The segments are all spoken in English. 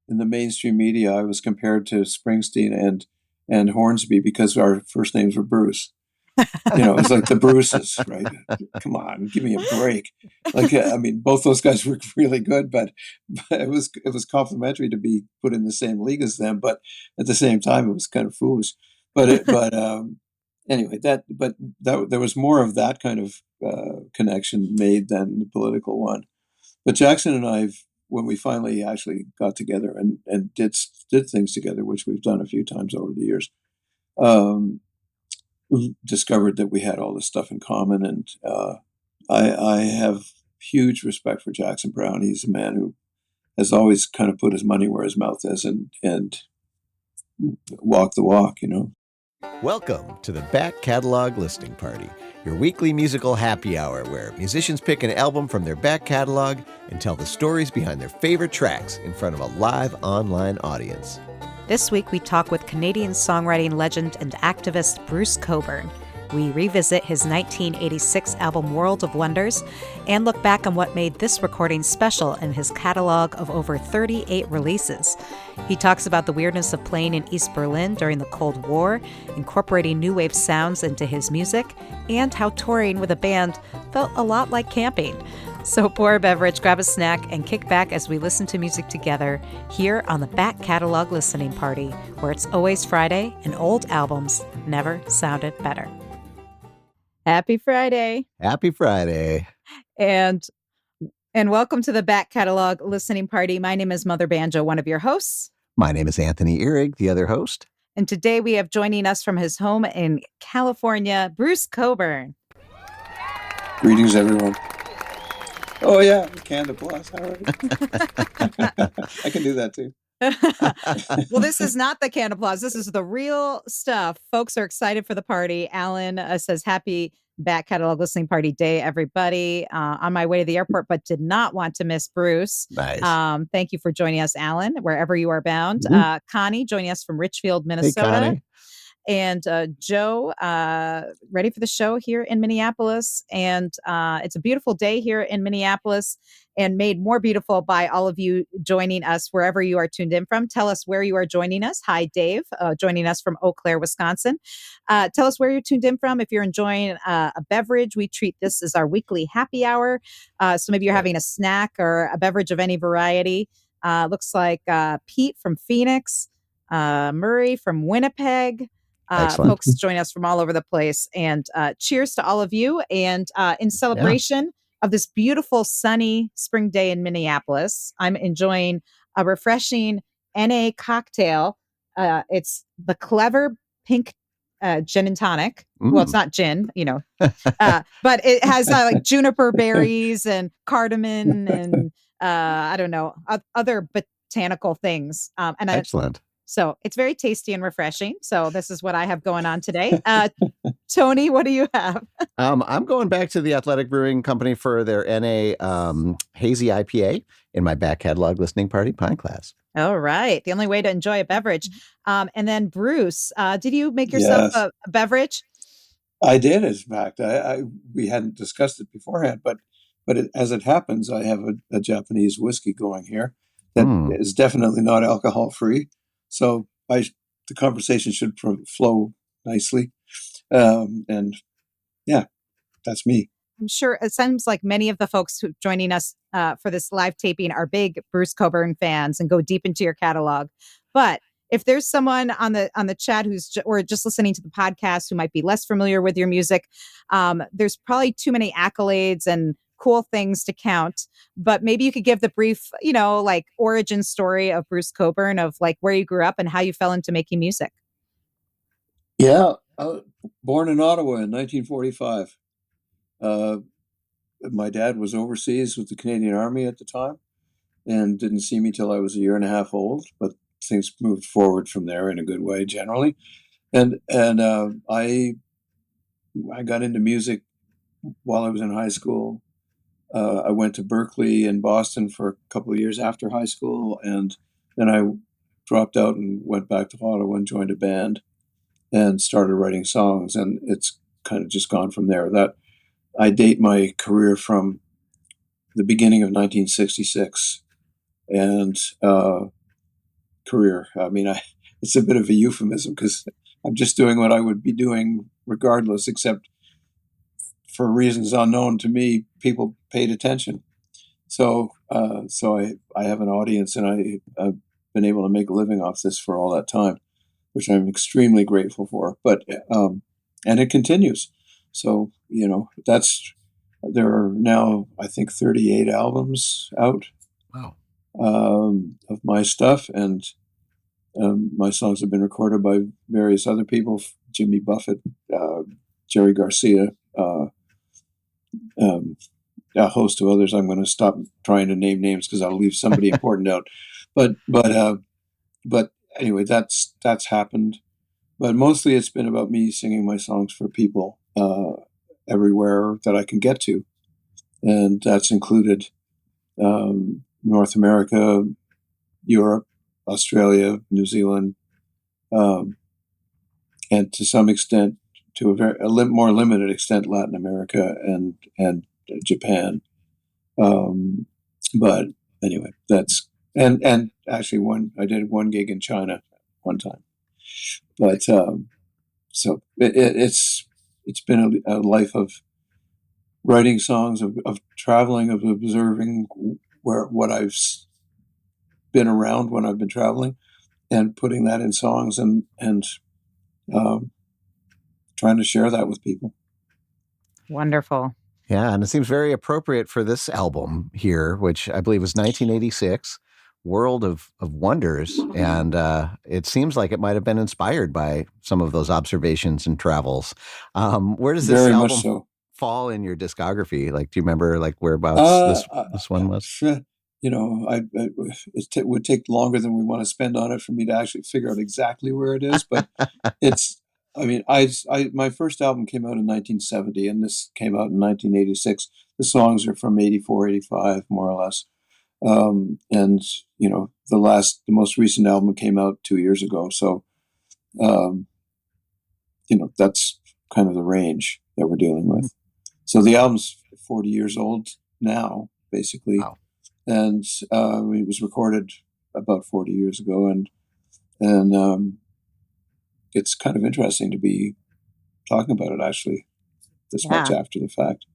in the mainstream media, I was compared to Springsteen and Hornsby because our first names were Bruce. It was like the Bruces, right? Come on, give me a break. Like, I mean, both those guys were really good, but it was complimentary to be put in the same league as them. But at the same time, it was kind of foolish. But anyway, that there was more of that kind of connection made than the political one. But Jackson and I, when we finally actually got together and did things together, which we've done a few times over the years. We discovered that we had all this stuff in common, and I have huge respect for Jackson Browne. He's a man who has always kind of put his money where his mouth is and walked the walk. Welcome to the Back Catalog Listening Party, your weekly musical happy hour where musicians pick an album from their back catalog and tell the stories behind their favorite tracks in front of a live online audience. This week we talk with Canadian songwriting legend and activist Bruce Cockburn. We revisit his 1986 album World of Wonders and look back on what made this recording special in his catalog of over 38 releases. He talks about the weirdness of playing in East Berlin during the Cold War, incorporating new wave sounds into his music, and how touring with a band felt a lot like camping. So pour a beverage, grab a snack, and kick back as we listen to music together here on the Back Catalog Listening Party, where it's always Friday and old albums never sounded better. Happy Friday. Happy Friday. And welcome to the Back Catalog Listening Party. My name is Mother Banjo, one of your hosts. My name is Anthony Ihrig, the other host. And today we have joining us from his home in California, Bruce Cockburn. Greetings, everyone. Oh, yeah, canned applause. All right. I can do that, too. Well, this is not the canned applause. This is the real stuff. Folks are excited for the party. Alan says, happy Back Catalog Listening Party Day, everybody. On my way to the airport, but did not want to miss Bruce. Nice. Thank you for joining us, Alan, wherever you are bound. Mm-hmm. Connie joining us from Richfield, Minnesota. Hey, Connie. And Joe, ready for the show here in Minneapolis. And it's a beautiful day here in Minneapolis and made more beautiful by all of you joining us wherever you are tuned in from. Tell us where you are joining us. Hi, Dave, joining us from Eau Claire, Wisconsin. Tell us where you're tuned in from. If you're enjoying a beverage, we treat this as our weekly happy hour. So maybe you're having a snack or a beverage of any variety. Looks like Pete from Phoenix, Murray from Winnipeg. Folks join us from all over the place, and cheers to all of you. And in celebration of this beautiful sunny spring day in Minneapolis, I'm enjoying a refreshing NA cocktail. It's the Clever Pink Gin and Tonic. Well, it's not gin, but it has like juniper berries and cardamom and I don't know, other botanical things. And Excellent. So it's very tasty and refreshing. So this is what I have going on today. Tony, what do you have? I'm going back to the Athletic Brewing Company for their NA Hazy IPA in my Back Catalog Listening Party Pine Class. All right. The only way to enjoy a beverage. And then Bruce, did you make yourself a beverage? I did, in fact. We hadn't discussed it beforehand, but as it happens, I have a Japanese whiskey going here that is definitely not alcohol free. So the conversation should flow nicely. And yeah, that's me. I'm sure it sounds like many of the folks who joining us for this live taping are big Bruce Cockburn fans and go deep into your catalog. But if there's someone on the chat or just listening to the podcast who might be less familiar with your music, there's probably too many accolades and cool things to count, but maybe you could give the brief, like origin story of Bruce Cockburn, of like where you grew up and how you fell into making music. Yeah. Born in Ottawa in 1945. My dad was overseas with the Canadian Army at the time and didn't see me till I was a year and a half old, but things moved forward from there in a good way generally. And I got into music while I was in high school. I went to Berkeley in Boston for a couple of years after high school, and then I dropped out and went back to Ottawa and joined a band and started writing songs, and it's kind of just gone from there. That I date my career from the beginning of 1966, and career. I mean, it's a bit of a euphemism because I'm just doing what I would be doing regardless, except for reasons unknown to me, people paid attention. So, I have an audience, and I've been able to make a living off this for all that time, which I'm extremely grateful for. But and it continues. So there are now, I think, 38 albums out. Wow. Of my stuff, and my songs have been recorded by various other people: Jimmy Buffett, Jerry Garcia, a host of others. I'm going to stop trying to name names because I'll leave somebody important out. But anyway, that's happened. But mostly, it's been about me singing my songs for people everywhere that I can get to, and that's included North America, Europe, Australia, New Zealand, and to some extent, to a more limited extent, Latin America and Japan. But anyway, that's and actually I did one gig in China one time. But so it's been a life of writing songs, of traveling, of observing what I've been around when I've been traveling, and putting that in songs, and trying to share that with people. Wonderful. Yeah, and it seems very appropriate for this album here, which I believe was 1986, World of Wonders. And it seems like it might have been inspired by some of those observations and travels. Where does this Very much album so. fall in your discography? Like, do you remember like whereabouts this one was? It would take longer than we want to spend on it for me to actually figure out exactly where it is, but it's. I mean, my first album came out in 1970, and this came out in 1986. The songs are from 84, 85, more or less. And the most recent album came out 2 years ago. So, that's kind of the range that we're dealing with. So the album's 40 years old now, basically. Wow. And it was recorded about 40 years ago, and it's kind of interesting to be talking about it actually this much after the fact.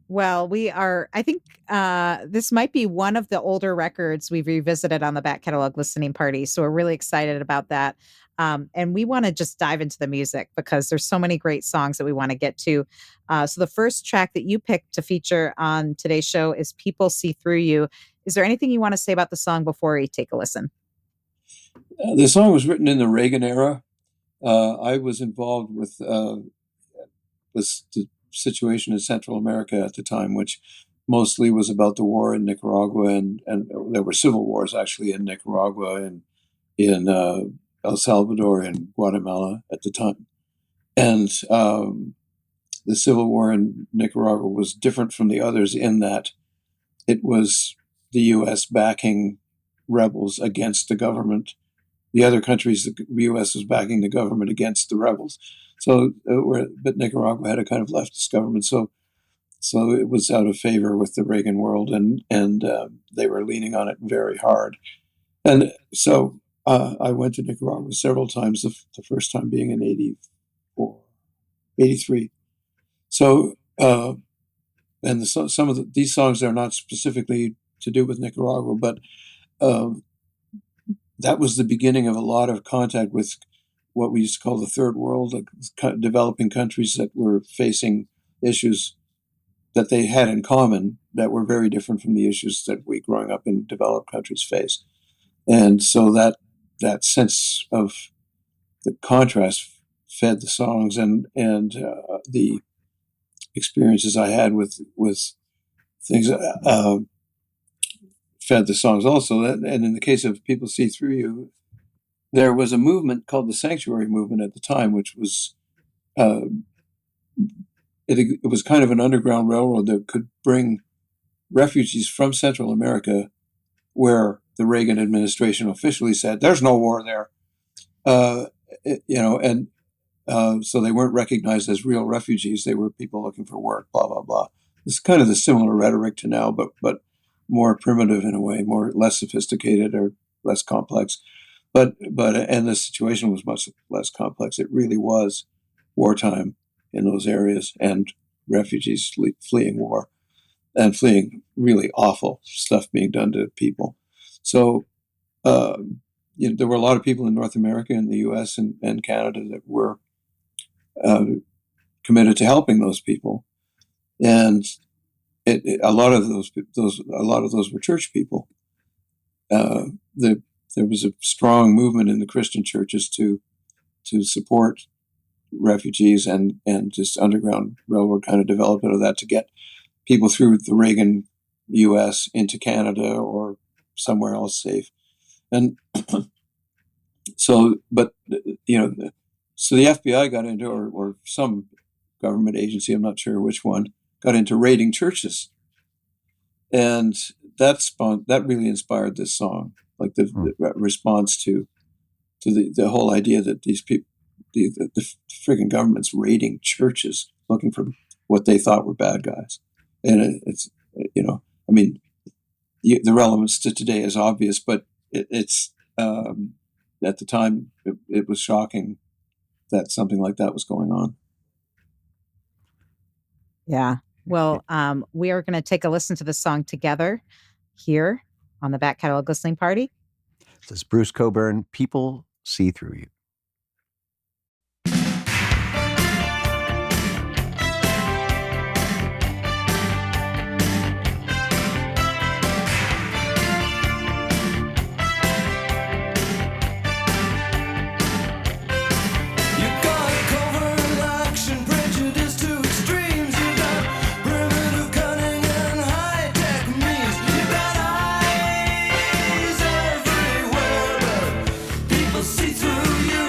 Well, I think this might be one of the older records we've revisited on the back catalog listening party. So we're really excited about that. And we want to just dive into the music because there's so many great songs that we want to get to. So the first track that you picked to feature on today's show is People See Through You. Is there anything you want to say about the song before we take a listen? The song was written in the Reagan era. I was involved with the situation in Central America at the time, which mostly was about the war in Nicaragua, and there were civil wars actually in Nicaragua and in El Salvador and Guatemala at the time. And the civil war in Nicaragua was different from the others in that it was the U.S. backing rebels against the government. The other countries, the U.S. was backing the government against the rebels. So, but Nicaragua had a kind of leftist government, so it was out of favor with the Reagan world, and they were leaning on it very hard. And so I went to Nicaragua several times. The first time being in 84, 83. So, and some of these songs are not specifically to do with Nicaragua, but that was the beginning of a lot of contact with what we used to call the third world, like developing countries that were facing issues that they had in common that were very different from the issues that we growing up in developed countries face. And so that sense of the contrast fed the songs, and the experiences I had with things fed the songs also. And in the case of People See Through You, there was a movement called the Sanctuary Movement at the time, which was it was kind of an underground railroad that could bring refugees from Central America, where the Reagan administration officially said there's no war there, and so they weren't recognized as real refugees. They were people looking for work, blah blah blah. It's kind of the similar rhetoric to now, but more primitive in a way, less sophisticated or less complex. but and the situation was much less complex. It really was wartime in those areas, and refugees fleeing war and fleeing really awful stuff being done to people. So there were a lot of people in North America and the U.S. and Canada that were committed to helping those people, and a lot of those were church people. There was a strong movement in the Christian churches to support refugees, and just Underground Railroad kind of developed out of that to get people through the Reagan U.S. into Canada or somewhere else safe. And so, but so the FBI got into, or some government agency, I'm not sure which one, got into raiding churches, and that really inspired this song, like the response to the whole idea that these people, the friggin' government's raiding churches looking for what they thought were bad guys. And it's, I mean, the relevance to today is obvious, but it's at the time it was shocking that something like that was going on. Yeah. Well, we are going to take a listen to the song together here on the Back Catalog Listening Party. This is Bruce Cockburn, People See Through You. See through you.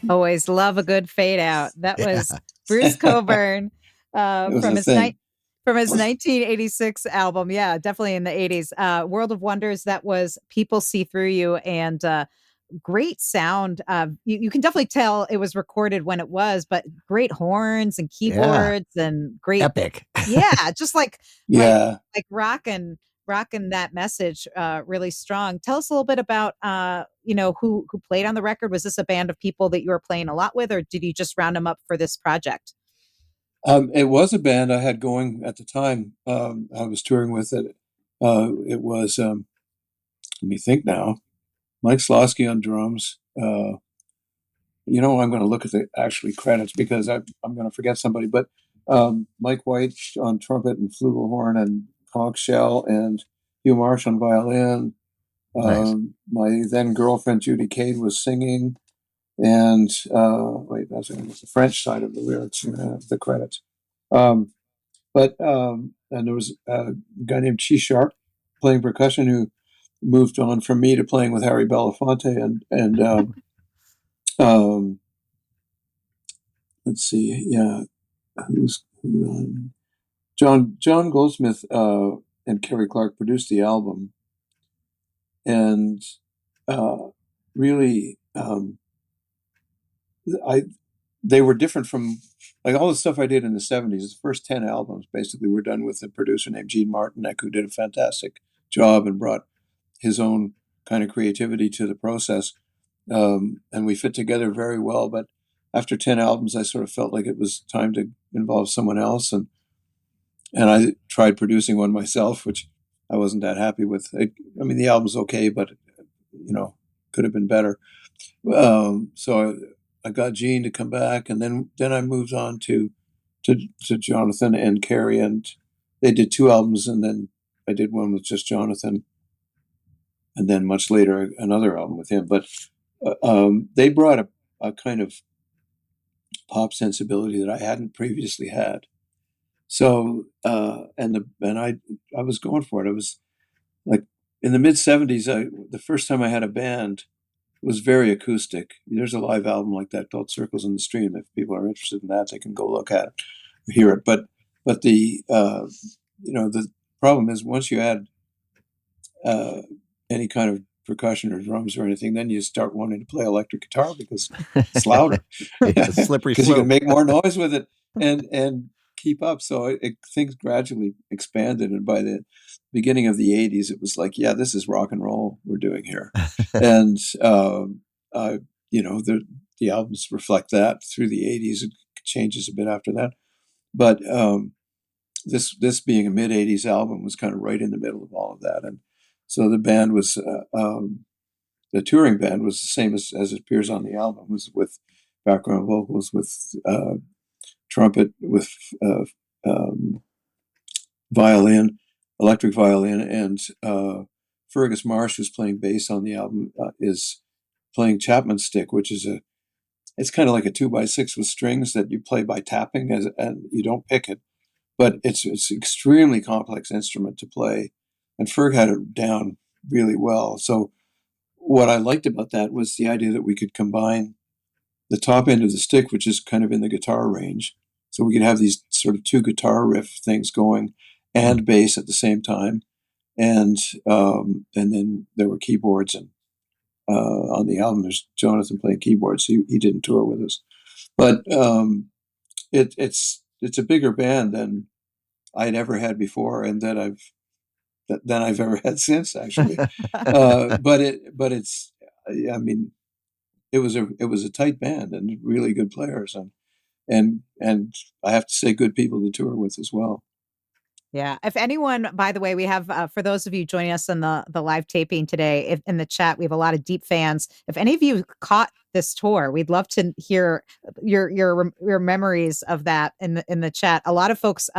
Always love a good fade out. That Yeah. was Bruce Cockburn It was from a his thing. from his 1986 album. Yeah, definitely in the 80s. World of Wonders, that was People See Through You, and great sound. You can definitely tell it was recorded when it was, but great horns and Yeah. keyboards and great, Epic. yeah, just like Yeah. rocking that message really strong. Tell us a little bit about who played on the record. Was this a band of people that you were playing a lot with, or did you just round them up for this project? It was a band I had going at the time. I was touring with it. It was, let me think now, Mike Slosky on drums. I'm going to look at the actually credits because I'm going to forget somebody. But Mike White on trumpet and flugelhorn, and conch shell, and Hugh Marsh on violin. Nice. My then girlfriend Judy Cade was singing, and wait, that's the French side of the lyrics, the credits. Um, and there was a guy named Chi Sharp playing percussion who moved on from me to playing with Harry Belafonte, and um, let's see, yeah, John Goldsmith and Kerry Clark produced the album, and uh, really, I they were different from like all the stuff I did in the '70s. The first 10 albums basically were done with a producer named Gene Martinek, who did a fantastic job and brought his own kind of creativity to the process. And we fit together very well. But after 10 albums, I sort of felt like it was time to involve someone else. And I tried producing one myself, which I wasn't that happy with. I mean, the album's okay, but, could have been better. So I got Gene to come back, and then I moved on to Jonathan and Carrie, and they did two albums, and then I did one with just Jonathan, and then much later another album with him. But they brought a kind of pop sensibility that I hadn't previously had. So I was going for it. I was like in the mid '70s. The first time I had a band was very acoustic. There's a live album like that called Circles in the Stream. If people are interested in that, they can go look at it, hear it. But the problem is once you add uh, any kind of percussion or drums or anything, then you start wanting to play electric guitar because it's louder, It's a slippery because you can slope. make more noise with it and keep up. So things gradually expanded, and by the beginning of the '80s, it was like, yeah, this is rock and roll we're doing here, and uh, the albums reflect that through the '80s. It changes a bit after that, but this being a mid '80s album was kind of right in the middle of all of that, and so the touring band was the same as it appears on the album, was with background vocals, with trumpet, with uh, um, violin, electric violin, and Fergus Marsh, who's playing bass on the album, is playing Chapman stick, which is it's kind of like a 2x6 with strings that you play by tapping, and you don't pick it, but it's an extremely complex instrument to play, and Ferg had it down really well. So what I liked about that was the idea that we could combine the top end of the stick, which is kind of in the guitar range. So we could have these sort of two guitar riff things going Mm. and bass at the same time. And then there were keyboards, and on the album there's Jonathan playing keyboards. He didn't tour with us, but it's a bigger band than I'd ever had before, and than I've ever had since, actually. But it's, I mean, it was a tight band and really good players, and I have to say good people to tour with as well. Yeah. If anyone, by the way, we have for those of you joining us in the live taping today, if, in the chat, we have a lot of deep fans. If any of you caught this tour, we'd love to hear your memories of that in the chat. A lot of folks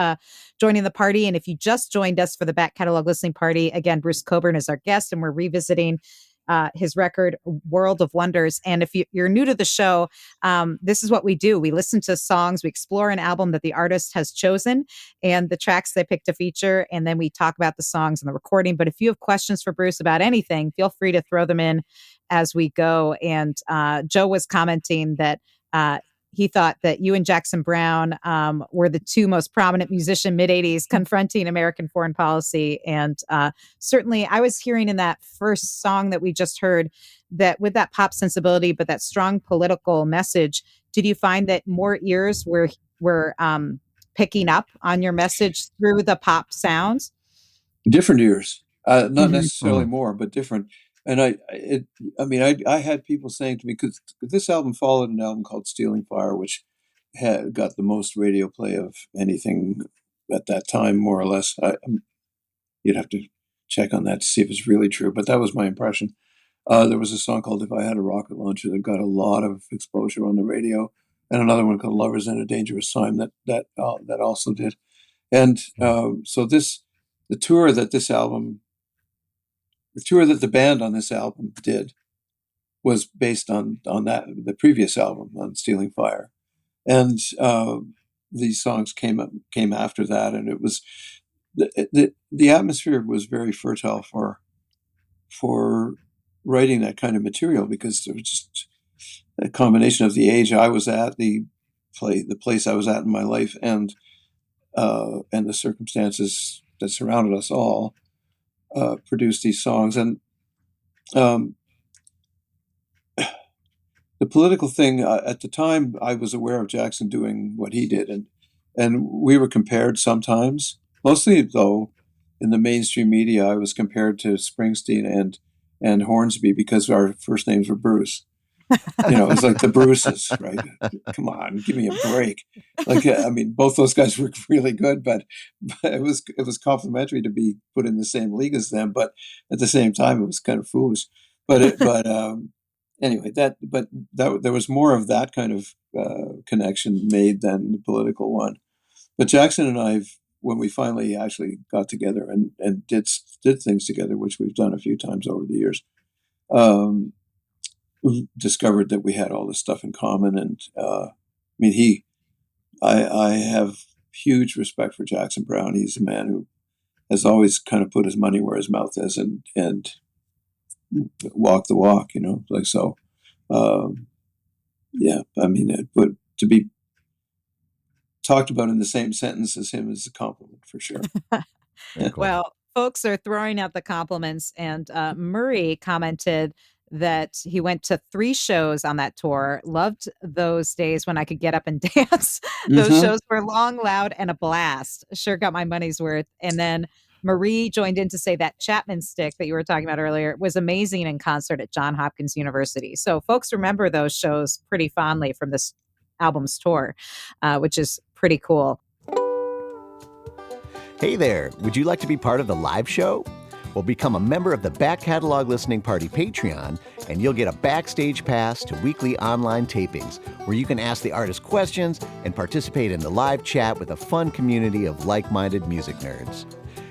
joining the party, and if you just joined us for the back catalog listening party, again, Bruce Cockburn is our guest, and we're revisiting his record World of Wonders. And if you're new to the show, this is what we do. We listen to songs, we explore an album that the artist has chosen and the tracks they pick to feature, and then we talk about the songs and the recording. But if you have questions for Bruce about anything, feel free to throw them in as we go. And Joe was commenting that he thought that you and Jackson Browne were the two most prominent musician mid-'80s confronting American foreign policy. And certainly I was hearing in that first song that we just heard that with that pop sensibility, but that strong political message, did you find that more ears were picking up on your message through the pop sounds? Different ears, not Mhm. necessarily more, but different. And I had people saying to me, because this album followed an album called Stealing Fire, which had got the most radio play of anything at that time, more or less. You'd have to check on that to see if it's really true, but that was my impression. There was a song called "If I Had a Rocket Launcher" that got a lot of exposure on the radio, and another one called "Lovers in a Dangerous Time" that also did. And so the tour that this album, the tour that the band on this album did, was based on that the previous album on Stealing Fire, and these songs came after that, and it was the atmosphere was very fertile for writing that kind of material because there was just a combination of the age I was at, the place I was at in my life, and the circumstances that surrounded us all produced these songs. And um, the political thing at the time, I was aware of Jackson doing what he did, and we were compared sometimes, mostly though, in the mainstream media, I was compared to Springsteen and Hornsby because our first names were Bruce. It was like the Bruces, right? Come on, give me a break. Like, I mean, both those guys were really good, but it was complimentary to be put in the same league as them. But at the same time, it was kind of foolish. But anyway, that there was more of that kind of connection made than the political one. But Jackson and I, when we finally actually got together and did things together, which we've done a few times over the years. Discovered that we had all this stuff in common, and I mean, I have huge respect for Jackson Browne. He's a man who has always kind of put his money where his mouth is, and walk the walk, like so. Um, yeah, I mean, but to be talked about in the same sentence as him is a compliment for sure. Very cool. Well, folks are throwing out the compliments, and Murray commented that he went to 3 shows on that tour, loved those days when I could get up and dance. Those Hmm. shows were long, loud, and a blast. Sure got my money's worth. And then Marie joined in to say that Chapman stick that you were talking about earlier was amazing in concert at Johns Hopkins University. So folks remember those shows pretty fondly from this album's tour, which is pretty cool. Hey there, would you like to be part of the live show? Well, become a member of the Back Catalog Listening Party Patreon, and you'll get a backstage pass to weekly online tapings where you can ask the artist questions and participate in the live chat with a fun community of like-minded music nerds.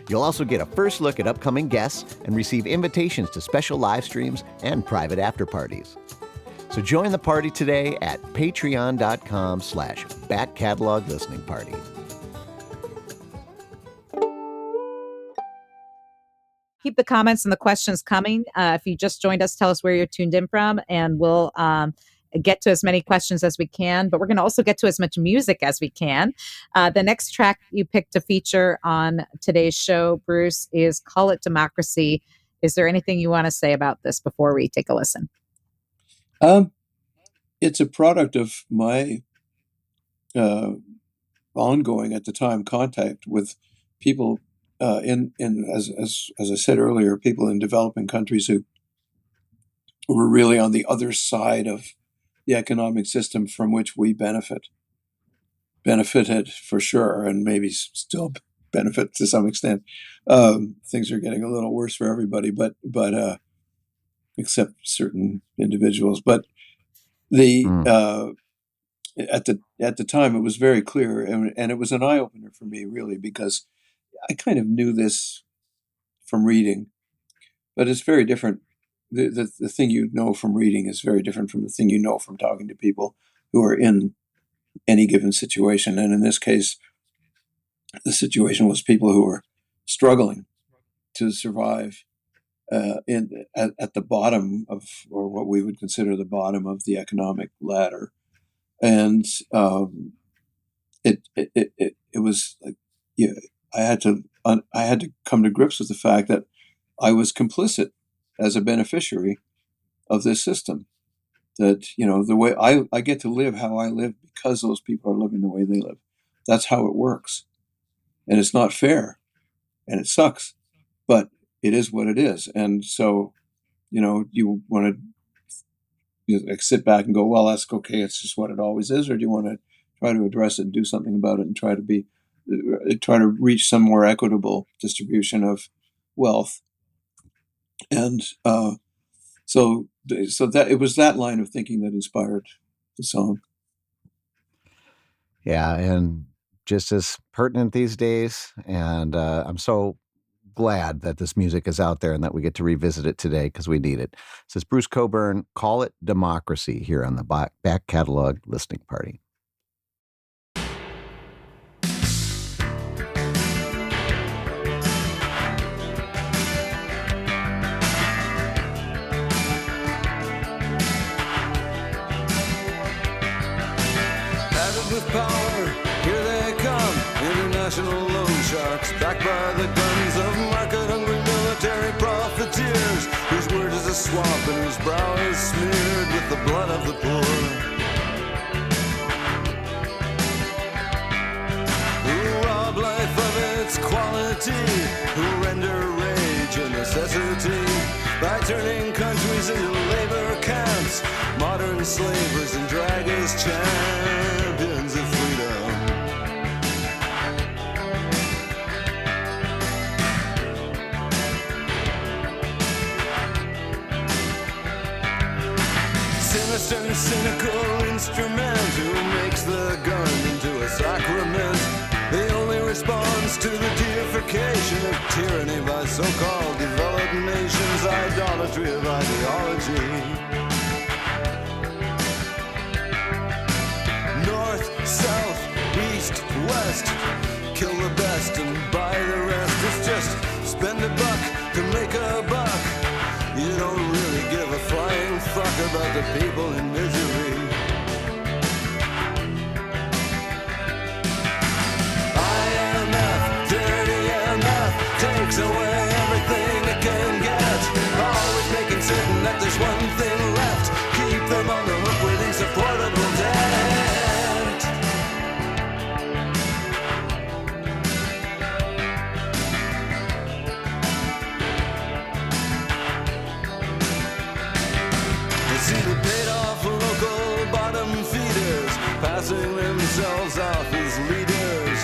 You'll also get a first look at upcoming guests and receive invitations to special live streams and private after parties. So join the party today at patreon.com/Back Catalog Listening Party. Keep the comments and the questions coming. If you just joined us, tell us where you're tuned in from, and we'll get to as many questions as we can. But we're going to also get to as much music as we can. The next track you picked to feature on today's show, Bruce, is Call It Democracy. Is there anything you want to say about this before we take a listen? It's a product of my ongoing, at the time, contact with people as I said earlier, people in developing countries who were really on the other side of the economic system from which we benefited for sure, and maybe still benefit to some extent. Things are getting a little worse for everybody, but except certain individuals. But the at the time, it was very clear, and it was an eye opener for me, really, because I kind of knew this from reading, but it's very different the thing you know from reading is very different from the thing you know from talking to people who are in any given situation. And in this case, the situation was people who were struggling to survive at the bottom of, or what we would consider the bottom of the economic ladder. And it was like, yeah, I had to come to grips with the fact that I was complicit as a beneficiary of this system. That, the way I get to live how I live because those people are living the way they live. That's how it works. And it's not fair. And it sucks. But it is what it is. And so, you want to sit back and go, well, that's okay. It's just what it always is. Or do you want to try to address it and do something about it and try to reach some more equitable distribution of wealth? And so that it was that line of thinking that inspired the song. Yeah, and just as pertinent these days. And I'm so glad that this music is out there and that we get to revisit it today because we need it. This is Bruce Cockburn, Call It Democracy, here on the Back Catalog Listening Party. With power, here they come, international loan sharks, backed by the guns of market-hungry military profiteers, whose word is a swamp and whose brow is smeared with the blood of the poor. Who rob life of its quality, who render rage a necessity, by turning countries into labor camps, modern slavers and drag as champions of freedom. Sinister and cynical instrument who makes the gun into a sacrament. The only response to the deification of tyranny by so-called developed nations, idolatry of ideology. North, south, east, west, kill the best and buy the rest. It's just spend a buck to make a buck. You don't really give a flying fuck about the people in misery. IMF, dirty MF, takes away everything it can get. Always making certain that there's one thing left. Keep them on the hook with insupportable debt. You see the paid off local bottom feeders passing themselves off as leaders.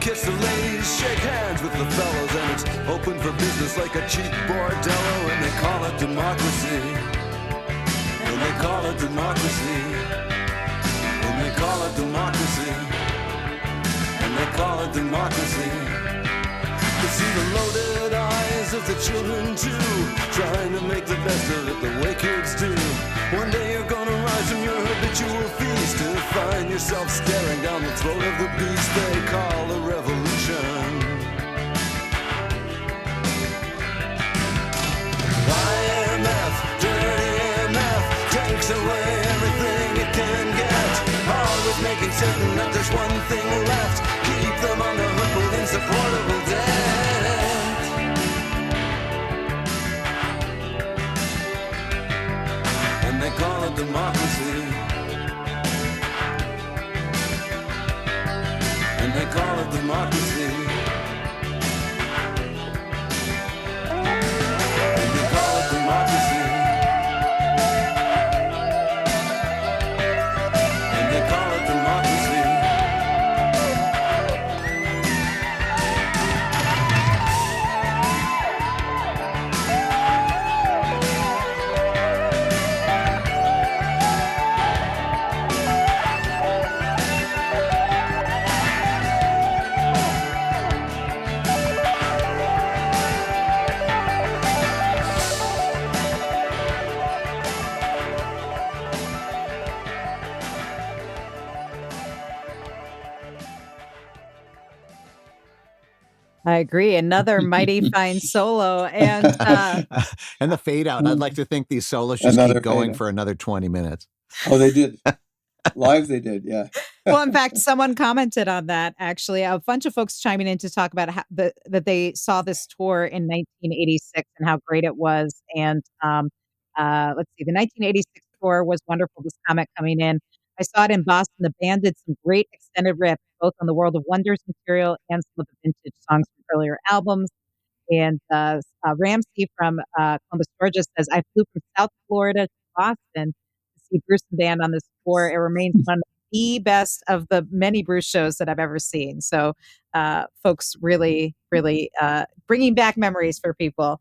Kiss the ladies, shake hands with the fellows, and it's open for business like a cheap bordello, and they call it democracy. And they call it democracy. And they call it democracy. And they call it democracy. You see the loaded eyes of the children too, trying to make the best of it the way kids do. One day you're gonna rise from your habitual feast to find yourself staring down the throat of the beast they call a revolution. IMF, dirty MF, takes away everything it can get. Always making certain that there's one thing left. Keep them on the hook with insupportable debt. And they call it democracy. And they call it democracy. And they call it democracy. And they call it democracy. I agree. Another mighty fine solo. And And the fade out. I'd like to think these solos just Another keep going fade out. for another 20 minutes. Oh, they did. Live they did, yeah. well, in fact, someone commented on that actually. A bunch of folks chiming in to talk about that they saw this tour in 1986 and how great it was. And let's see, the 1986 tour was wonderful. This comment coming in. I saw it in Boston. The band did some great extended rips, both on the World of Wonders material and some of the vintage songs from earlier albums. And Ramsey from Columbus, Georgia says, I flew from South Florida to Boston to see Bruce and band on this tour. It remains one of the best of the many Bruce shows that I've ever seen. So folks really, really bringing back memories for people.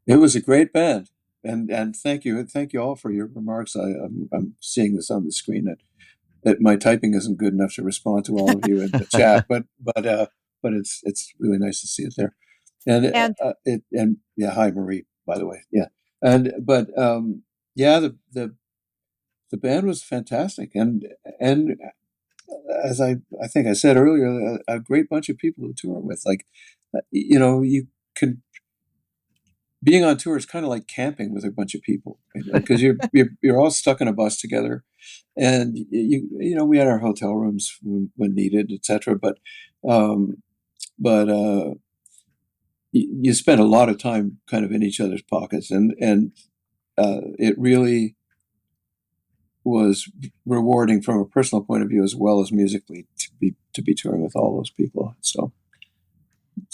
It was a great band. And thank you all for your remarks. I'm seeing this on the screen. That my typing isn't good enough to respond to all of you in the chat, but it's really nice to see it there. And yeah, hi Marie, by the way. Yeah, yeah, the band was fantastic, and as I think I said earlier, a great bunch of people to tour with. Like, you can being on tour is kind of like camping with a bunch of people, because you're all stuck in a bus together, and we had our hotel rooms when needed, etc. But you spend a lot of time kind of in each other's pockets, and it really was rewarding from a personal point of view as well as musically to be touring with all those people. So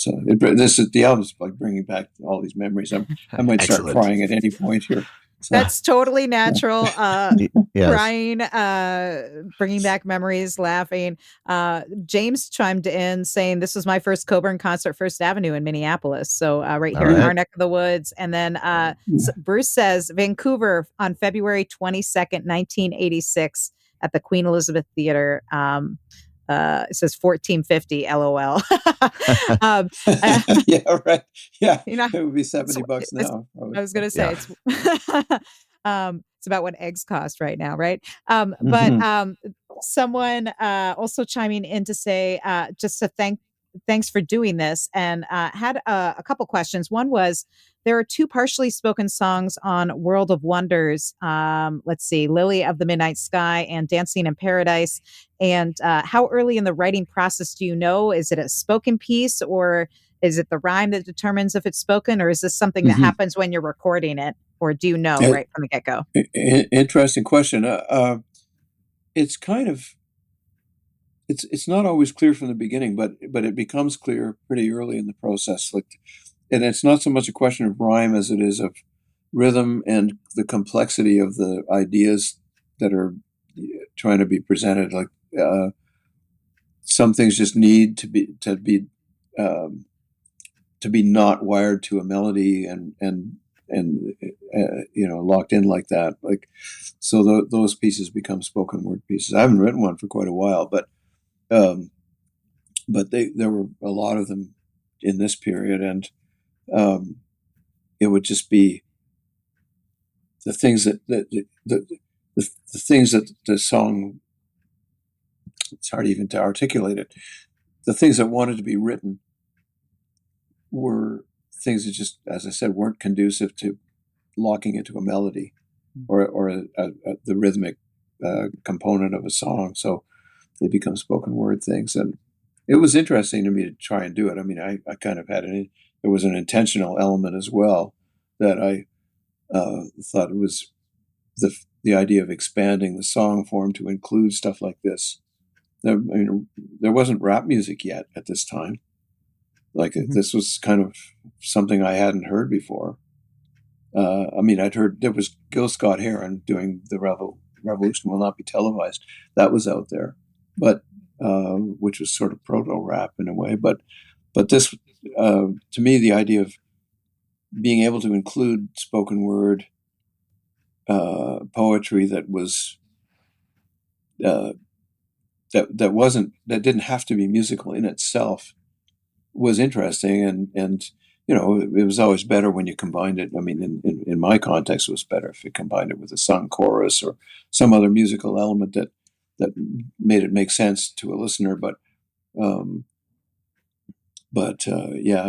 the album's like bringing back all these memories. I might start crying at any point here. So, that's totally natural. Yes. Crying, bringing back memories, laughing. James chimed in saying, this was my first Coburn concert, First Avenue in Minneapolis. So right here in our neck of the woods. And then Bruce says, Vancouver on February 22nd, 1986 at the Queen Elizabeth Theater. It says 1450 LOL. Yeah, right. Yeah, it would be $70 now. I was going to say it's about what eggs cost right now, right? But someone also chiming in to say just to thanks for doing this, and had a couple questions. One was, there are two partially spoken songs on World of Wonders. Let's see, Lily of the Midnight Sky and Dancing in Paradise. And how early in the writing process do you know? Is it a spoken piece, or is it the rhyme that determines if it's spoken, or is this something that happens when you're recording it, or do you know right from the get-go? Interesting question. It's kind of it's not always clear from the beginning, but it becomes clear pretty early in the process. And it's not so much a question of rhyme as it is of rhythm and the complexity of the ideas that are trying to be presented. Like some things just need to be not wired to a melody and locked in like that. Like, so those pieces become spoken word pieces. I haven't written one for quite a while, but there were a lot of them in this period, and it would just be the things that the things that the song, it's hard even to articulate it. The things that wanted to be written were things that just, as I said, weren't conducive to locking into a melody or the rhythmic component of a song. So they become spoken word things, and it was interesting to me to try and do it. I mean, I kind of had there was an intentional element as well that I thought it was the idea of expanding the song form to include stuff like this. I mean, there wasn't rap music yet at this time. Like this was kind of something I hadn't heard before. I mean, I'd heard there was Gil Scott-Heron doing The Revolution Will Not Be Televised. That was out there, but which was sort of proto-rap in a way. But this, to me, the idea of being able to include spoken word poetry that was that didn't have to be musical in itself was interesting, and it was always better when you combined it. I mean, in my context, it was better if you combined it with a sung chorus or some other musical element that made it make sense to a listener. But but yeah,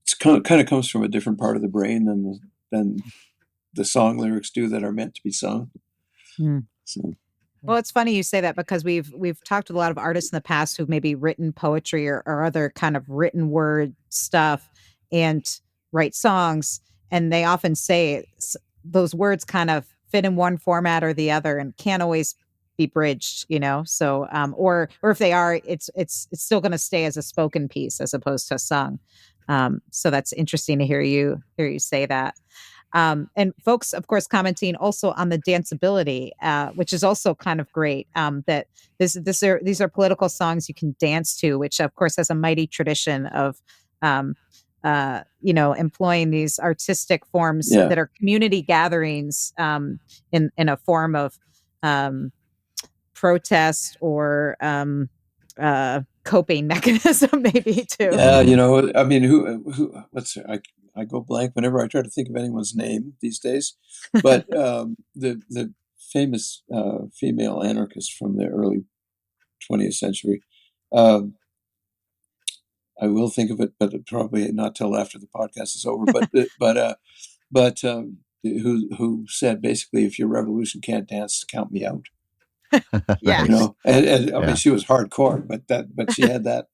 it's kind of comes from a different part of the brain than the song lyrics do that are meant to be sung. Mm. So Well, it's funny you say that because we've talked with a lot of artists in the past who've maybe written poetry or other kind of written word stuff and write songs, and they often say those words kind of fit in one format or the other and can't always be bridged, you know. So or if they are, it's still going to stay as a spoken piece as opposed to sung. So that's interesting to hear you say that. And folks, of course, commenting also on the danceability, which is also kind of great. That these are political songs you can dance to, which of course has a mighty tradition of, employing these artistic forms yeah, that are community gatherings in a form of um, protest or coping mechanism, maybe too. yeah. You know, I mean, who? I go blank whenever I try to think of anyone's name these days. But the famous female anarchist from the early 20th century. Um, I will think of it, but probably not till after the podcast is over. But who said basically, if your revolution can't dance, count me out. Yeah. You Nice. know, and I mean, Yeah. she was hardcore, but she had that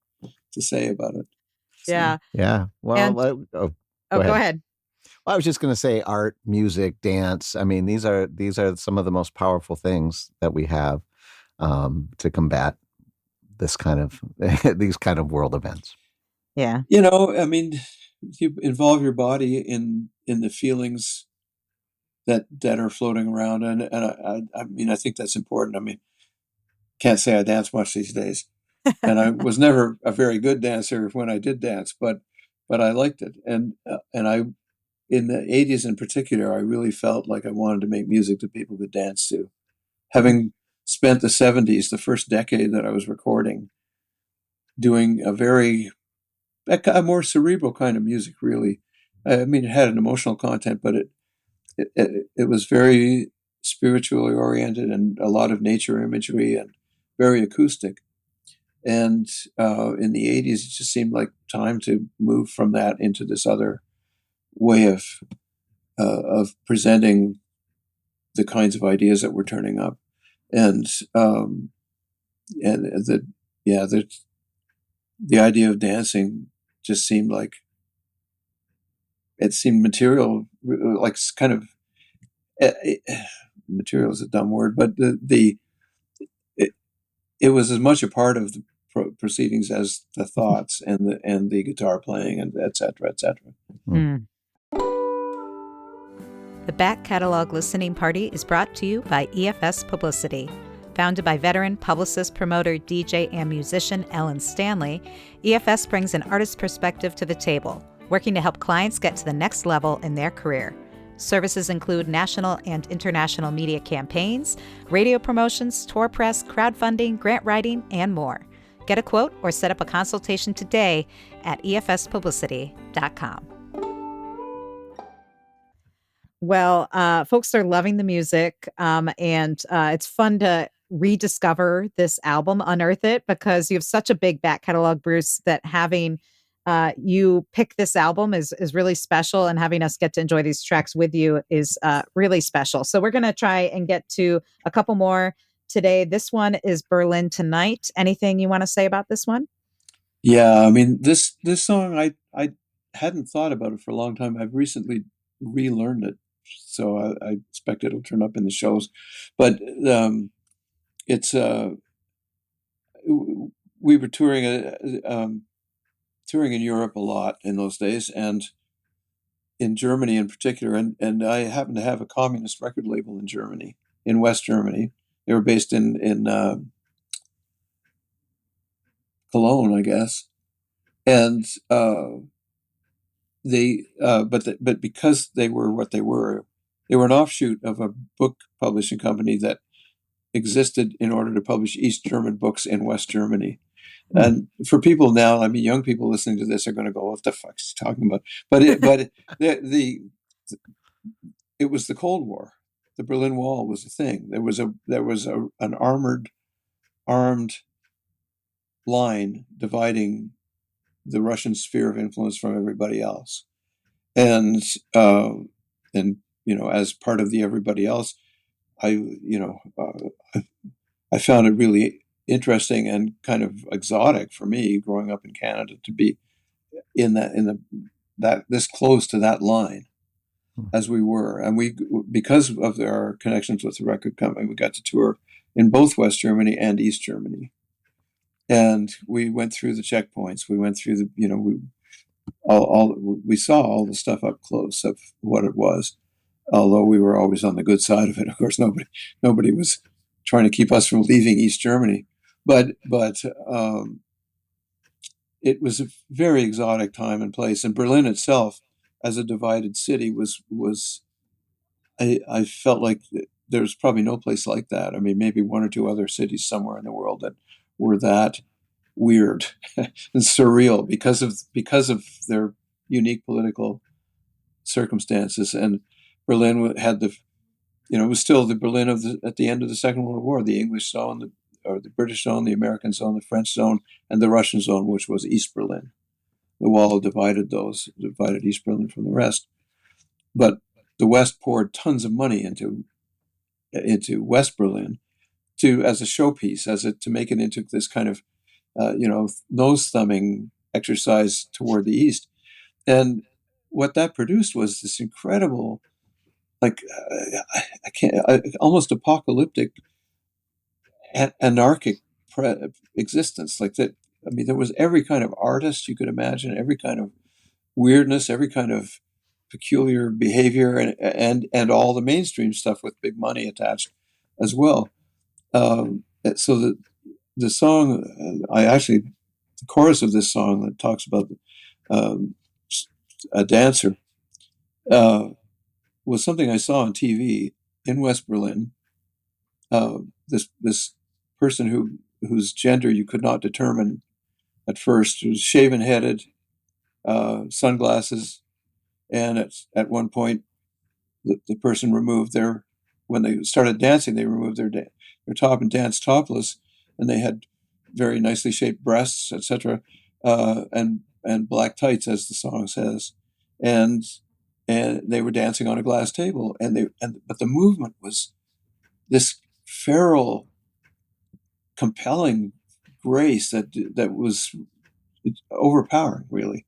to say about it. So, Yeah. Yeah. Well, And go go ahead. ahead. Well, I was just going to say art, music, dance. I mean, these are some of the most powerful things that we have to combat this kind of these kind of world events. Yeah. you know, I mean, you involve your body in the feelings that are floating around, and I mean, I think that's important. I mean, can't say I dance much these days, and I was never a very good dancer when I did dance, but I liked it, and I in the 80s in particular, I really felt like I wanted to make music that people could dance to. Having spent the 70s, the first decade that I was recording, doing a more cerebral kind of music, really. I mean, it had an emotional content, but it was very spiritually oriented and a lot of nature imagery and very acoustic. And in the 80s, it just seemed like time to move from that into this other way of presenting the kinds of ideas that were turning up, and and the idea of dancing just seemed like it seemed material, like kind of material is a dumb word, but it, it was as much a part of the proceedings as the thoughts and the guitar playing and et cetera, et cetera. Mm. The Back Catalog Listening Party is brought to you by EFS Publicity. Founded by veteran publicist, promoter, DJ, and musician Ellen Stanley, EFS brings an artist's perspective to the table, working to help clients get to the next level in their career. Services include national and international media campaigns, radio promotions, tour press, crowdfunding, grant writing, and more. Get a quote or set up a consultation today at efspublicity.com. Well, folks are loving the music, and it's fun to rediscover this album, Unearth It, because you have such a big back catalog, Bruce, that having you pick this album is really special, and having us get to enjoy these tracks with you is really special. So we're going to try and get to a couple more today. This one is Berlin Tonight. Anything you want to say about this one? Yeah, I mean this song I hadn't thought about it for a long time. I've recently relearned it, so I expect it'll turn up in the shows. But it's we were touring in Europe a lot in those days, and in Germany in particular. And I happened to have a communist record label in Germany, in West Germany. They were based in Cologne, I guess, and but because they were what they were an offshoot of a book publishing company that existed in order to publish East German books in West Germany. And for people now, I mean, young people listening to this are going to go, "What the fuck is he talking about?" But it was the Cold War. The Berlin Wall was a thing. There was an armed line dividing the Russian sphere of influence from everybody else. And as part of the everybody else, I found it really interesting and kind of exotic for me growing up in Canada to be in that this close to that line as we were. And because of our connections with the record company, we got to tour in both West Germany and East Germany. And we went through the checkpoints. We went through we saw all the stuff up close of what it was. Although we were always on the good side of it. Of course, nobody was trying to keep us from leaving East Germany. But it was a very exotic time and place. And Berlin itself, as a divided city, I felt like there's probably no place like that. I mean, maybe one or two other cities somewhere in the world that were that weird and surreal because of their unique political circumstances. And Berlin had it was still the Berlin at the end of the Second World War. The English zone, the British zone, the American zone, the French zone, and the Russian zone, which was East Berlin. The wall divided East Berlin from the rest. But the West poured tons of money into West Berlin as a showpiece, to make it into this kind of nose thumbing exercise toward the East. And what that produced was this incredible, almost apocalyptic, anarchic existence. Like that. I mean, there was every kind of artist you could imagine, every kind of weirdness, every kind of peculiar behavior, and all the mainstream stuff with big money attached as well. So the song, the chorus of this song that talks about a dancer, was something I saw on TV in West Berlin. This person whose gender you could not determine at first, was shaven-headed, sunglasses, and at one point, the person removed when they started dancing, they removed their top and danced topless, and they had very nicely shaped breasts, etc., and black tights, as the song says, and they were dancing on a glass table, but the movement was this feral, compelling grace that was overpowering, really.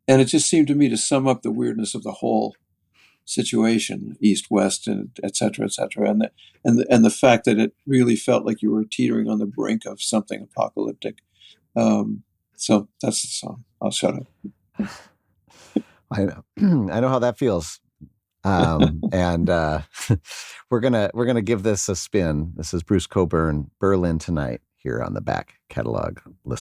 And it just seemed to me to sum up the weirdness of the whole situation, East, West, and et cetera, and the fact that it really felt like you were teetering on the brink of something apocalyptic. So that's the song. I'll shut up. I know how that feels. And we're gonna give this a spin. This is Bruce Cockburn, Berlin Tonight, here on the back catalog list.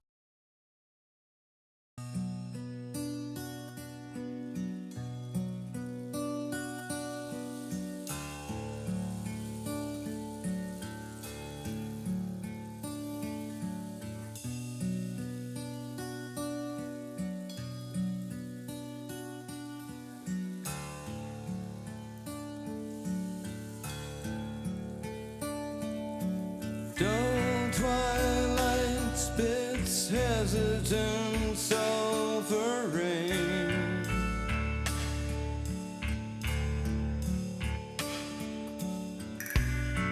Dull twilight spits hesitant sulphur rain.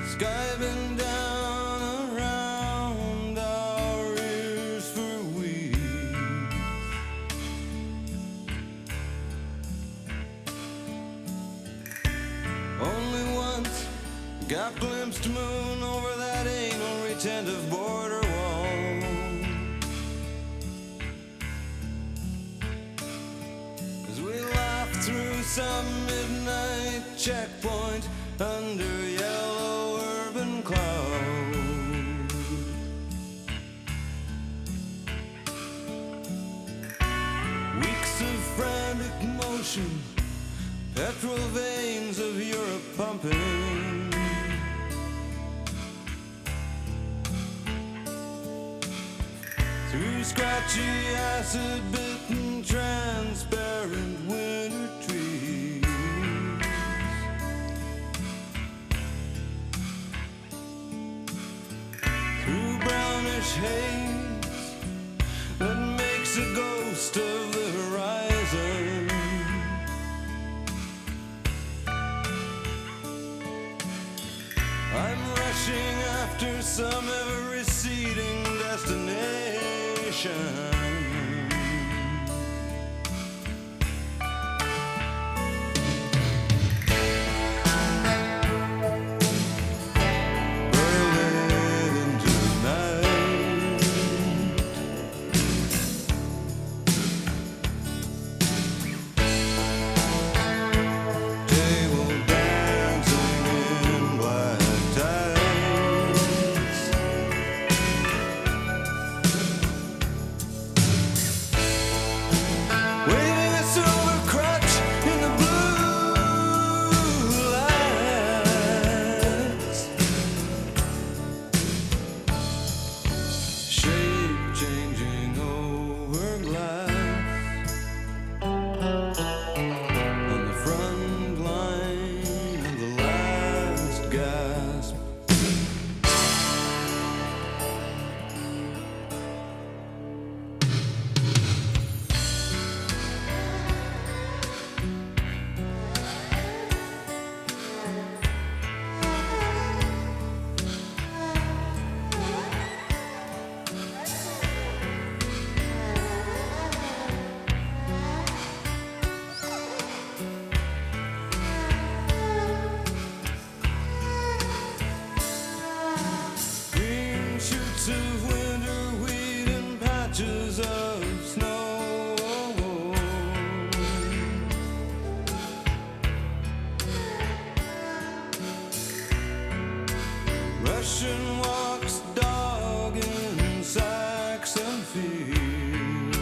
Sky been down around our ears for weeks. Only once got glimpsed moon over that anal retentive border wall. As we laughed through some midnight checkpoint under yellow urban cloud. Weeks of frantic motion, petrol veins of Europe pumping. Through scratchy, acid-bitten, transparent winter trees. Through brownish haze that makes a ghost after some ever receding destination. Russian walks, dog in Saxon field.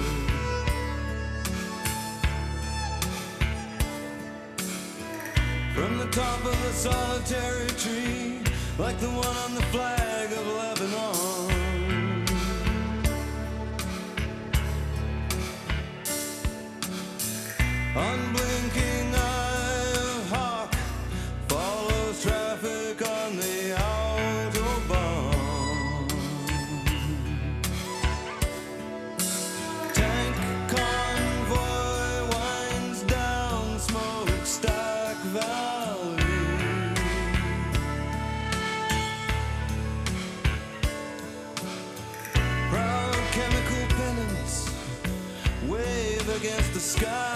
From the top of a solitary tree, like the one on the flag of Lebanon, unblinking eye of hawk follows traffic on the Autobahn. Tank convoy winds down Smokestack Valley. Proud chemical pennants wave against the sky.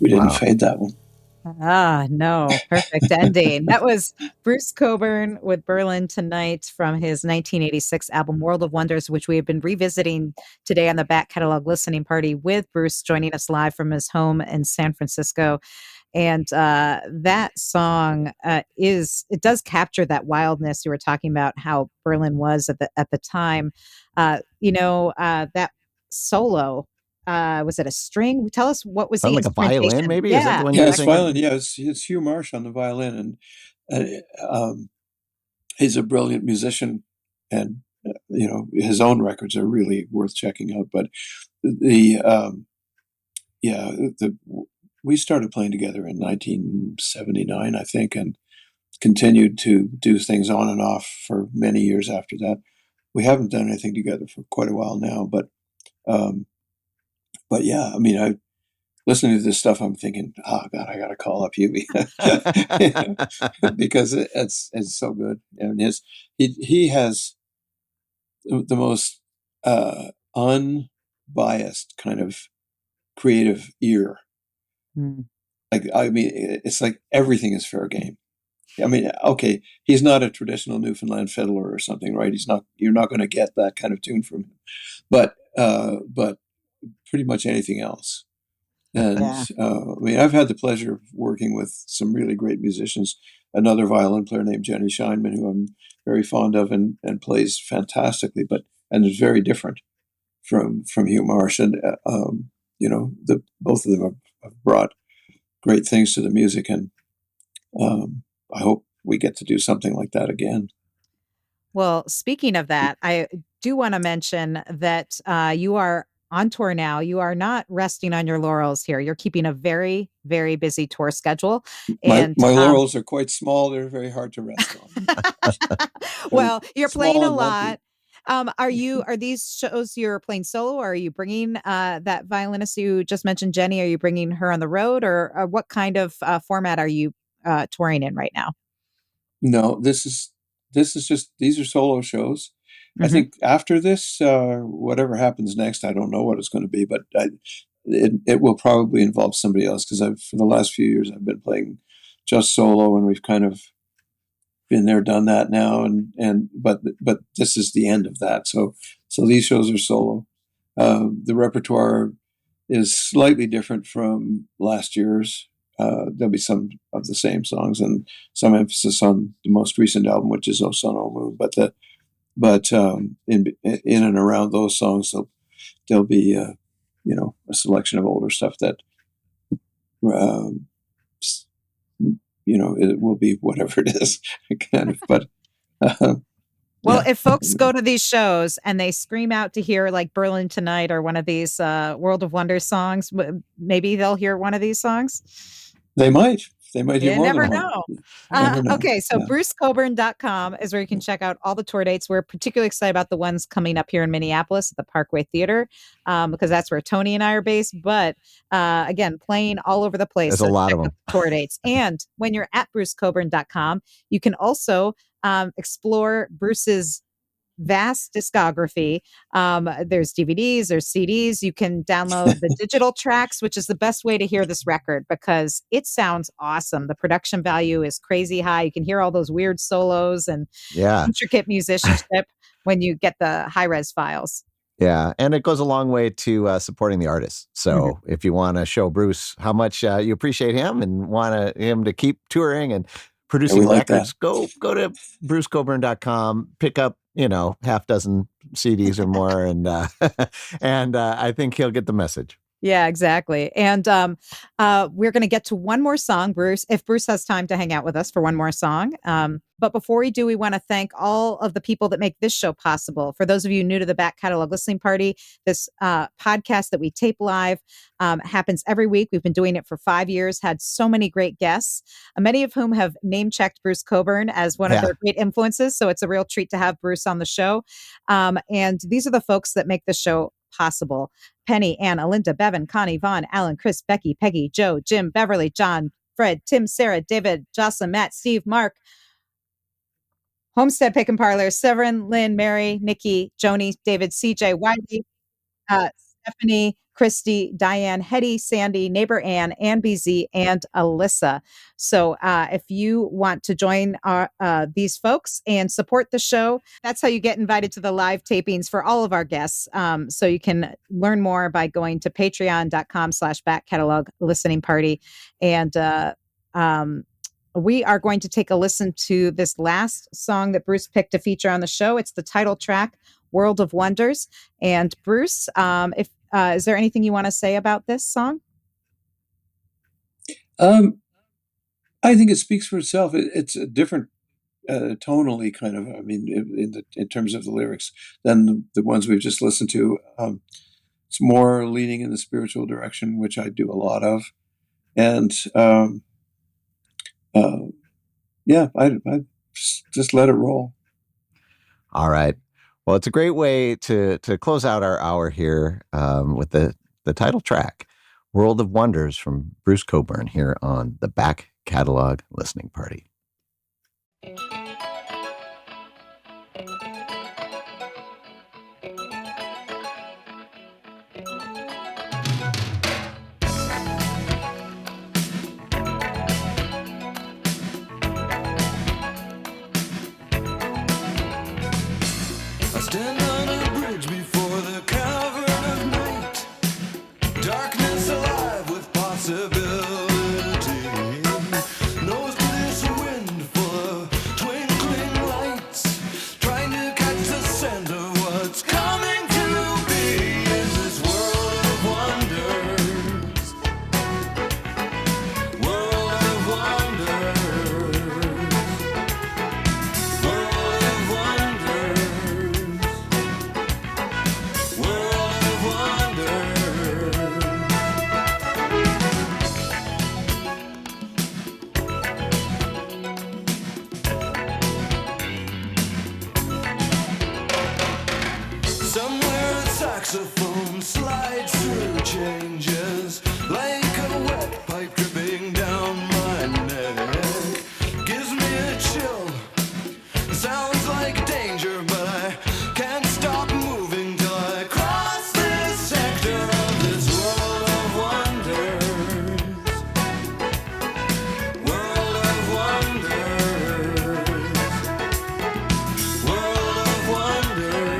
We didn't Wow. fade that one. Ah, no, perfect ending. That was Bruce Cockburn with Berlin Tonight from his 1986 album World of Wonders, which we have been revisiting today on the Back Catalog Listening Party with Bruce joining us live from his home in San Francisco. And that song it does capture that wildness you were talking about, how Berlin was at the time. That solo, was it a string? Tell us, what was the Sound like a violin, instrumentation? maybe? Is that the Yeah. one you Yeah, were it's thinking? violin. Yeah, it's Hugh Marsh on the violin, and he's a brilliant musician, and his own records are really worth checking out. But the yeah, we started playing together in 1979, I think, and continued to do things on and off for many years after that. We haven't done anything together for quite a while now, um, but yeah, I mean, I listening to this stuff, I'm thinking, oh God, I got to call up Hubie because it's so good, and he has the most unbiased kind of creative ear. Mm. Like, I mean, it's like everything is fair game. I mean, okay, he's not a traditional Newfoundland fiddler or something, right? You're not going to get that kind of tune from him, but pretty much anything else. And Yeah. I mean, I've had the pleasure of working with some really great musicians. Another violin player named Jenny Scheinman, who I'm very fond of and plays fantastically, and is very different from Hugh Marsh. And the both of them have brought great things to the music, and I hope we get to do something like that again. Well, speaking of that, I do want to mention that you are on tour now. You are not resting on your laurels here. You're keeping a very, very busy tour schedule. My And my laurels are quite small; they're very hard to rest on. They're well, you're playing small a and lumpy. lot. Are these shows you're playing solo, or are you bringing that violinist you just mentioned, Jenny? Are you bringing her on the road, or what kind of format are you touring in right now? No, this is just these are solo shows. I Hmm. think after this, whatever happens next, I don't know what it's going to be, but it will probably involve somebody else because I've for the last few years I've been playing just solo, and we've kind of been there, done that now, but this is the end of that. So these shows are solo. The repertoire is slightly different from last year's. There'll be some of the same songs and some emphasis on the most recent album, which is "O Sun, O Moon." But in and around those songs, there'll be a selection of older stuff that um, it will be whatever it is, kind of. But Well, yeah, if folks go to these shows and they scream out to hear like Berlin Tonight or one of these World of Wonder songs, maybe they'll hear one of these songs. they might. They might hear You more than never one. know. You never know. Okay, so Yeah. brucecoburn.com is where you can check out all the tour dates. We're particularly excited about the ones coming up here in Minneapolis at the Parkway Theater, because that's where Tony and I are based. But again, playing all over the place. There's a So lot check of out them. the tour dates. And when you're at brucecoburn.com, you can also explore Bruce's vast discography. There's DVDs, there's CDs. You can download the digital tracks, which is the best way to hear this record because it sounds awesome. The production value is crazy high. You can hear all those weird solos and Yeah. intricate musicianship when you get the high res files. Yeah, and it goes a long way to supporting the artist. Mhm. So if you want to show Bruce how much you appreciate him and want him to keep touring and Yeah, producing we like that. records, go to brucecoburn.com, pick up, half dozen CDs or more, and and I think he'll get the message. Yeah, exactly. And we're going to get to one more song, Bruce, if Bruce has time to hang out with us for one more song. But before we do, we want to thank all of the people that make this show possible. For those of you new to the Back Catalog Listening Party, this podcast that we tape live happens every week. We've been doing it for 5 years, had so many great guests, many of whom have name checked Bruce Cockburn as one of Yeah. their great influences. So it's a real treat to have Bruce on the show. And these are the folks that make the show possible. Penny, Ann, Alinda, Bevan, Connie, Vaughn, Alan, Chris, Becky, Peggy, Joe, Jim, Beverly, John, Fred, Tim, Sarah, David, Jocelyn, Matt, Steve, Mark, Homestead Pick and Parlor, Severin, Lynn, Mary, Nikki, Joni, David, CJ, Wiley, Stephanie, Christy, Diane, Hetty, Sandy, Neighbor Ann BZ, and Alyssa. So if you want to join these folks and support the show, that's how you get invited to the live tapings for all of our guests. So you can learn more by going to patreon.com/back catalog listening party. And we are going to take a listen to this last song that Bruce picked to feature on the show. It's the title track, World of Wonders. And Bruce, is there anything you want to say about this song? I think it speaks for itself. It's a different tonally kind of, I mean, in terms of the lyrics than the ones we've just listened to. It's more leaning in the spiritual direction, which I do a lot of. And I just let it roll. All right. Well, it's a great way to close out our hour here with the title track, World of Wonders from Bruce Cockburn, here on the Back Catalog Listening Party. I stand on a bridge before the cavern of night. Darkness alive with possibility. Nose to this wind full of twinkling lights. Trying to catch the scent of what's coming to be in this world of wonders. World of wonders. World of wonders. World of wonders. Somewhere a saxophone slides through changes like a wet pipe dripping down my neck. Gives me a chill. Sounds like danger, but I can't stop moving till I cross this sector of this world of wonders. World of wonders. World of wonders.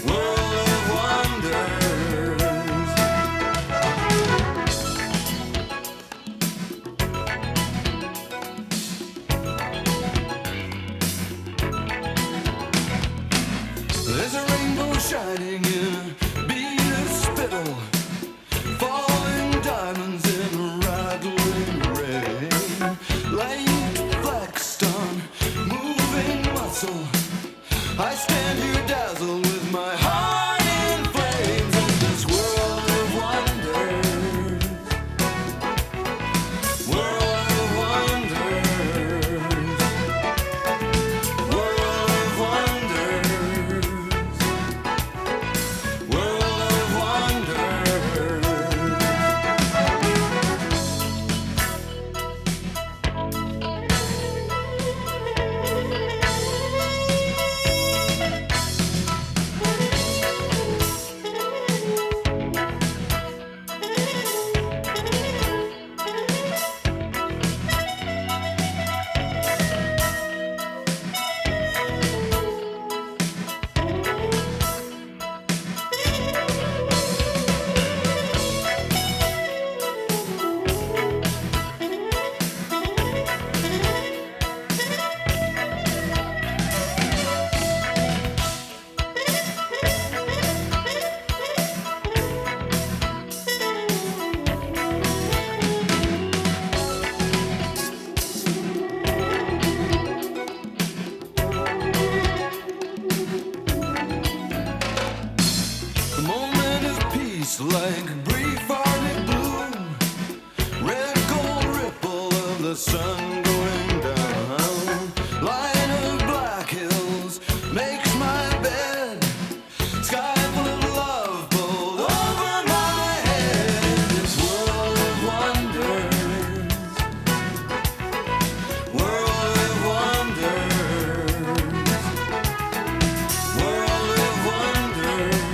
World of wonders. There's a rainbow shining in a bead of spittle, falling diamonds in a rattling rain. Light flexed on moving muscle. I stand here dazzled with my heart in flames in this world of wonders. World of wonders. World of wonders. World of wonders. The moment of peace, like brief ardent bloom, red gold ripple of the sun going down. Line of black hills makes my bed, sky full of love pulled over my head. In this world of wonders, world of wonders, world of wonders.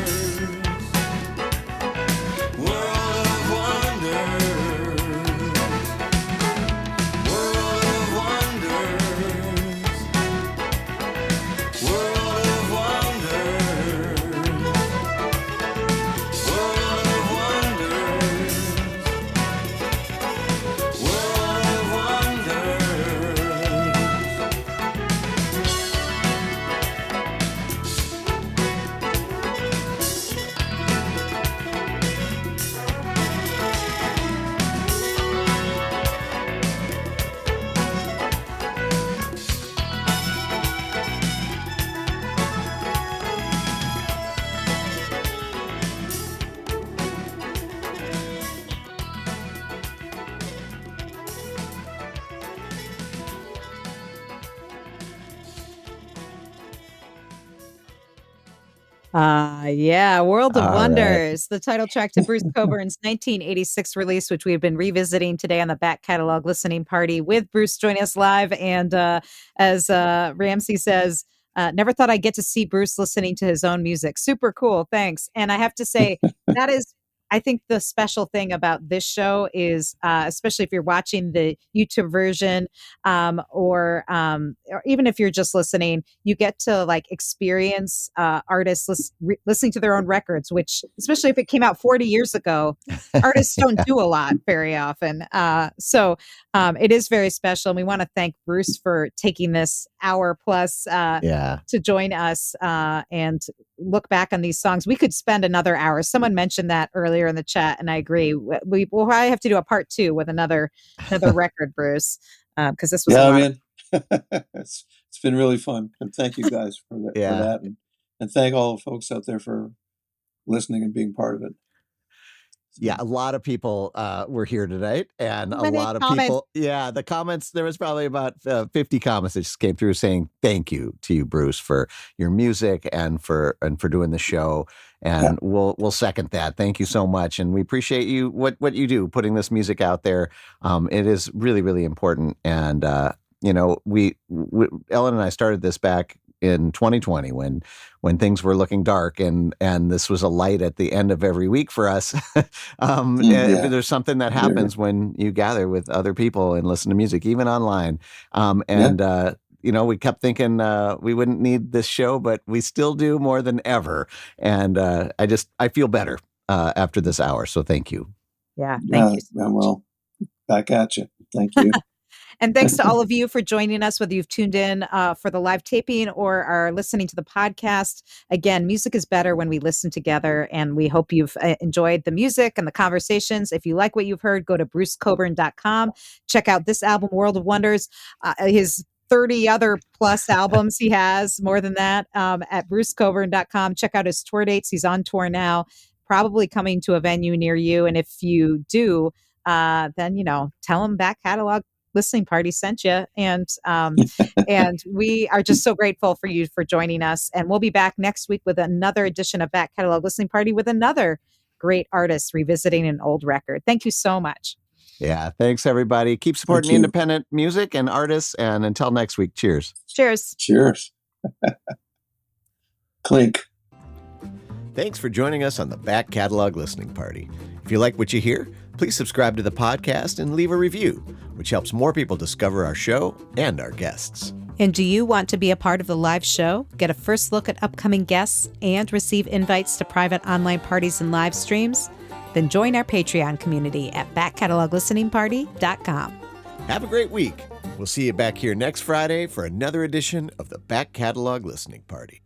Yeah, World of All right. Wonders, the title track to Bruce Cockburn's 1986 release, which we have been revisiting today on the Back Catalog Listening Party with Bruce joining us live. And as Ramsey says, never thought I'd get to see Bruce listening to his own music. Super cool. Thanks. And I have to say, that is, I think the special thing about this show is, especially if you're watching the YouTube version, or even if you're just listening, you get to like experience artists listening to their own records, which, especially if it came out 40 years ago, artists don't do a lot very often. So it is very special. And we want to thank Bruce for taking this hour plus to join us and look back on these songs. We could spend another hour. Someone mentioned that earlier in the chat, and I agree. We'll probably have to do a part 2 with another record, Bruce, because this was a lot. It's been really fun, and thank you guys for that, and thank all the folks out there for listening and being part of it. Yeah, a lot of people were here tonight, and Many a lot of comments. people. Yeah, the comments. There was probably about 50 comments that just came through saying thank you to you, Bruce, for your music and for doing the show. And we'll second that. Thank you so much, and we appreciate you what you do, putting this music out there. It is really, really important. And we Ellen and I started this back in 2020 when things were looking dark, and this was a light at the end of every week for us. There's something that happens when you gather with other people and listen to music, even online. We kept thinking we wouldn't need this show, but we still do more than ever. And I feel better after this hour. So thank you. Yeah, thank you so much. Well, back at you. Thank you. And thanks to all of you for joining us, whether you've tuned in for the live taping or are listening to the podcast. Again, music is better when we listen together, and we hope you've enjoyed the music and the conversations. If you like what you've heard, go to brucecockburn.com. Check out this album, World of Wonders, his 30 other plus albums he has, more than that, at brucecockburn.com. Check out his tour dates. He's on tour now, probably coming to a venue near you. And if you do, then, tell him Back Catalog Listening Party sent you, and we are just so grateful for you for joining us. And we'll be back next week with another edition of Back Catalog Listening Party with another great artist revisiting an old record. Thank you so much. Yeah, thanks everybody. Keep supporting independent music and artists. And until next week, cheers. Cheers. Cheers. Clink. Thanks for joining us on the Back Catalog Listening Party. If you like what you hear, please subscribe to the podcast and leave a review, which helps more people discover our show and our guests. And do you want to be a part of the live show, get a first look at upcoming guests, and receive invites to private online parties and live streams? Then join our Patreon community at backcataloglisteningparty.com. Have a great week. We'll see you back here next Friday for another edition of the Back Catalog Listening Party.